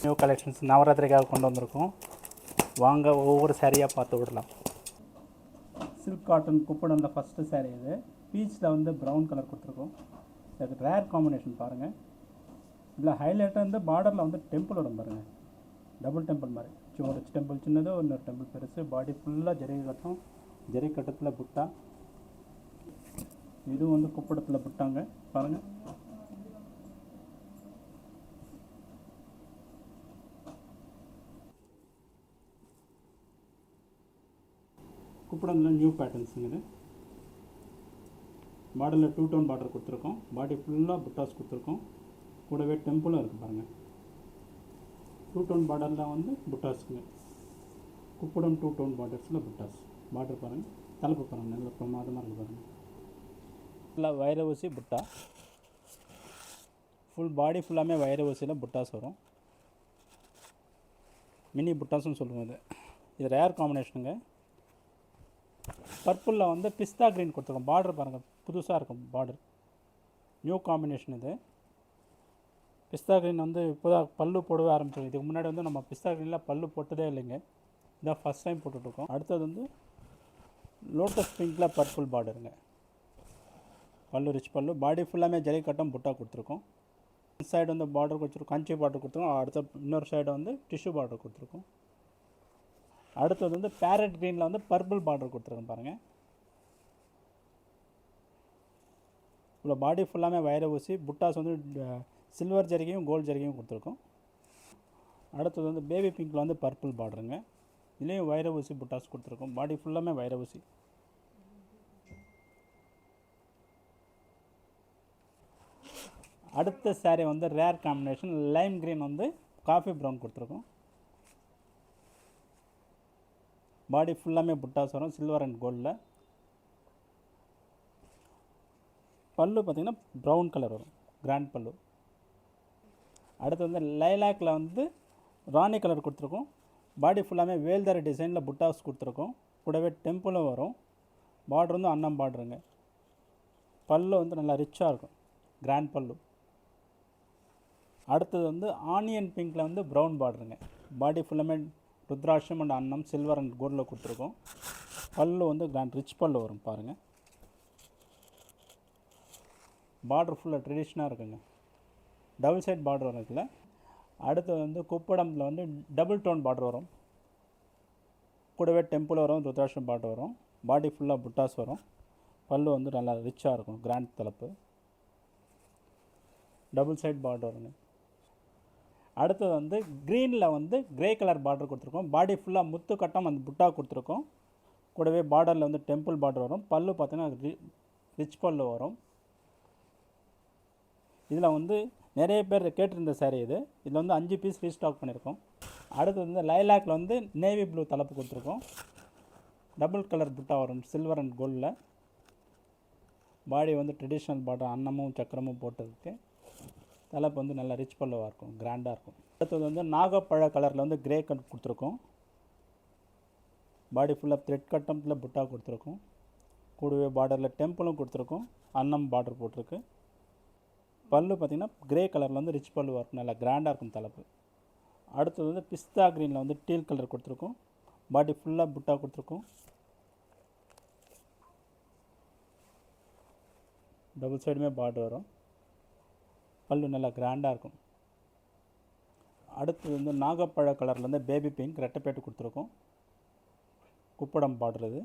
New collections நவராத்திரிக்காக கொண்டு வந்திருக்கோம். வாங்க ஒவ்வொரு சாரியாக பார்த்து விடலாம். சில்க் காட்டன் குப்படனில் ஃபஸ்ட்டு சாரீ இது. பீச்சில் வந்து ப்ரௌன் கலர் கொடுத்துருக்கோம். இது ரேர் காம்பினேஷன் பாருங்கள். இதில் ஹைலைட்டாக வந்து பார்டரில் வந்து டெம்பிள் வரும் பாருங்கள். டபுள் டெம்பிள் மாதிரி ஒரு டெம்பிள் சின்னது இன்னொரு டெம்பிள் பெருசு. பாடி ஃபுல்லாக ஜரி கட்டும். ஜரி கட்டத்தில் புட்டா. இதுவும் வந்து குப்படத்தில் புட்டாங்க பாருங்கள். குப்படத்தில் நியூ பேட்டர்ன்ஸுங்க. பார்டரில் 2 டோன் பார்டர் கொடுத்துருக்கோம். பாடி ஃபுல்லாக புட்டாஸ் கொடுத்துருக்கோம். கூடவே டெம்பிளும் இருக்குது பாருங்கள். 2 டோன் பார்டரில் வந்து புட்டாஸுங்க. குப்படம் 2 டோன் பார்டர்ஸில் புட்டாஸ். பார்டர் பாருங்கள். தலைப்பு பாருங்கள். நல்ல பிரமாதமாக இருக்குது பாருங்கள். நல்லா வைர ஊசி புட்டா. ஃபுல் பாடி ஃபுல்லாமே வைர ஊசியில் புட்டாஸ் வரும். மினி புட்டாஸ்ன்னு சொல்லுவோம். இது ரேர் காம்பினேஷனுங்க. பர்பிளில் வந்து பிஸ்தா க்ரீன் கொடுத்துருக்கோம். பார்டர் பாருங்கள், புதுசாக இருக்கும் பார்டர். நியூ காம்பினேஷன் இது. பிஸ்தா க்ரீன் வந்து இப்போ தான் பல்லு போடவே ஆரம்பிச்சிடும். இதுக்கு முன்னாடி வந்து நம்ம பிஸ்தா க்ரீனில் பல்லு போட்டதே இல்லைங்க. இதான் ஃபஸ்ட் டைம் போட்டுட்ருக்கோம். அடுத்தது வந்து லோட்டஸ் பிங்கில் பர்பிள் பார்டருங்க. பல்லு ரிச் பல்லு. பாடி ஃபுல்லாமே ஜரி கட்டம் புட்டா கொடுத்துருக்கோம். இந்த சைடு வந்து பார்டர் கொடுத்துருக்கோம், கஞ்சி பார்டர் கொடுத்துருக்கோம். அடுத்த இன்னொரு சைடு வந்து டிஷ்யூ பார்டர் கொடுத்துருக்கோம். அடுத்தது வந்து பேரட் க்ரீனில் வந்து பர்பிள் பார்டர் கொடுத்துருக்கோம் பாருங்கள். இவ்வளோ பாடி ஃபுல்லாமே வைர ஊசி. புட்டாஸ் வந்து சில்வர் ஜரிகையும் கோல்டு ஜரிகையும் கொடுத்துருக்கோம். அடுத்தது வந்து பேபி பிங்க்கில் வந்து பர்பிள் பார்டருங்க. இதுலேயும் வைர ஊசி புட்டாஸ் கொடுத்துருக்கோம். பாடி ஃபுல்லாமே வைர ஊசி. அடுத்த சாரீ வந்து ரேர் காம்பினேஷன். லைம் க்ரீன் வந்து காஃபி ப்ரௌன் கொடுத்துருக்கோம். பாடி ஃபுல்லாமே புட்டாஸ் வரும், சில்வர் அண்ட் கோல்டில். பல்லு பார்த்திங்கன்னா ப்ரௌன் கலர் வரும், கிராண்ட் பல்லு. அடுத்து வந்து லைலாக்கில் வந்து ராணி கலர் கொடுத்துருக்கோம். பாடி ஃபுல்லாமே வேல்தாரி டிசைனில் புட்டாஸ் கொடுத்துருக்கோம். கூடவே டெம்பிளும் வரும். பார்டர் வந்து அன்னம் பார்டருங்க. பல்லு வந்து நல்லா ரிச்சாக இருக்கும், கிராண்ட் பல்லு. அடுத்தது வந்து ஆனியன் பிங்க்கில் வந்து ப்ரௌன் பார்டருங்க. பாடி ஃபுல்லாமே ருத்ராட்சம் அண்ட் அன்னம் சில்வர் அண்ட் கோல்டில் கொடுத்துருக்கோம். பல்லு வந்து கிராண்ட் ரிச் பல்லு வரும் பாருங்கள். பார்டர் ஃபுல்லாக ட்ரெடிஷ்னலாக இருக்குங்க. டபுள் சைட் பார்டர் வரும் இதில். அடுத்தது வந்து குப்படமில் வந்து டபுள் டோன் பார்டர் வரும். கூடவே டெம்பிள் வரும், ருத்ராட்சம் பார்டர் வரும். பாடி ஃபுல்லாக புட்டாஸ் வரும். பல்லு வந்து நல்லா ரிச்சாக இருக்கும், கிராண்ட் தலைப்பு. டபுள் சைட் பார்டர் வருங்க. அடுத்தது வந்து க்ரீனில் வந்து க்ரே கலர் பார்டர் கொடுத்துருக்கோம். பாடி ஃபுல்லாக முத்து கட்டம் அந்த புட்டா கொடுத்துருக்கோம். கூடவே பார்டரில் வந்து டெம்பிள் பார்டர் வரும். பல்லு பார்த்தீங்கன்னா ரிச் பல்லு வரும். இதில் வந்து நிறைய பேர் கேட்டிருந்த சாரீ இது. இதில் வந்து 5 பீஸ் ரீஸ்டாக் பண்ணியிருக்கோம். அடுத்தது வந்து லைலாக்கில் வந்து நேவி ப்ளூ தலைப்பு கொடுத்துருக்கோம். டபுள் கலர் புட்டா வரும், சில்வர் அண்ட் கோல்டில். பாடி வந்து ட்ரெடிஷ்னல் பார்டர் அன்னமும் சக்கரமும் போட்டிருக்கு. தலைப்பு வந்து நல்லா ரிச் பல்லுவாக இருக்கும், கிராண்டாக இருக்கும். அடுத்தது வந்து நாகப்பழ கலரில் வந்து கிரே கட் கொடுத்துருக்கோம். பாடி ஃபுல்லாக த்ரெட் கட்டமில் புட்டா கொடுத்துருக்கோம். கூடவே பார்டரில் டெம்பிளும் கொடுத்துருக்கோம். அன்னம் பார்டர் போட்டிருக்கு. பல்லு பார்த்திங்கன்னா கிரே கலரில் வந்து ரிச் பல்லுவாக இருக்கும், நல்லா கிராண்டாக இருக்கும் தலைப்பு. அடுத்தது வந்து பிஸ்தா க்ரீனில் வந்து டீல் கலர் கொடுத்துருக்கோம். பாடி ஃபுல்லாக புட்டா கொடுத்துருக்கோம். டபுள் சைடுமே பார்டர் வரும். பல்லு நல்லா கிராண்டாக இருக்கும். அடுத்தது வந்து நாகப்பழ கலரில் வந்து பேபி பிங்க் ரெட்டைப்பேட்டு கொடுத்துருக்கோம். குப்படம் பார்டர் இது.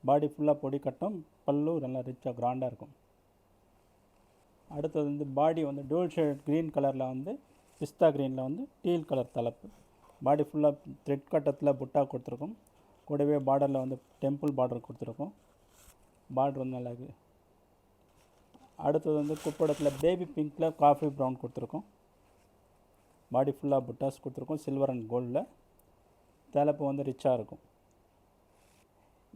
பாடி ஃபுல்லாக பொடி கட்டும். பல்லு நல்லா ரிச்சாக கிராண்டாக இருக்கும். அடுத்தது வந்து பாடி வந்து டூல் ஷேட் க்ரீன் கலரில் வந்து பிஸ்தா க்ரீனில் வந்து டீல் கலர் தலைப்பு. பாடி ஃபுல்லாக த்ரெட் கட்டத்தில் புட்டா கொடுத்துருக்கோம். கூடவே பார்டரில் வந்து டெம்பிள் பார்டர் கொடுத்துருக்கோம். பார்டர் வந்து நல்லா இருக்குது. அடுத்தது வந்து குப்படத்தில் பேபி பிங்க்கில் காஃபி ப்ரௌன் கொடுத்துருக்கோம். பாடி ஃபுல்லாக புட்டாஸ் கொடுத்துருக்கோம், சில்வர் அண்ட் கோல்டில். தலைப்பு வந்து ரிச்சாக இருக்கும்.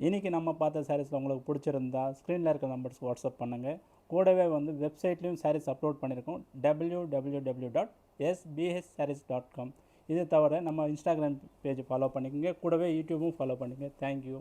இன்றைக்கி நம்ம பார்த்த சாரீஸில் உங்களுக்கு பிடிச்சிருந்தா ஸ்க்ரீனில் இருக்க நம்பர்ஸ்க்கு வாட்ஸ்அப் பண்ணுங்கள். கூடவே வந்து வெப்சைட்லேயும் சாரீஸ் அப்லோட் பண்ணியிருக்கோம், www.sbhsarees.com. இது தவிர நம்ம இன்ஸ்டாகிராம் பேஜ் ஃபாலோ பண்ணிக்கோங்க. கூடவே யூடியூப்பும் ஃபாலோ பண்ணிக்கோங்க. தேங்க்யூ.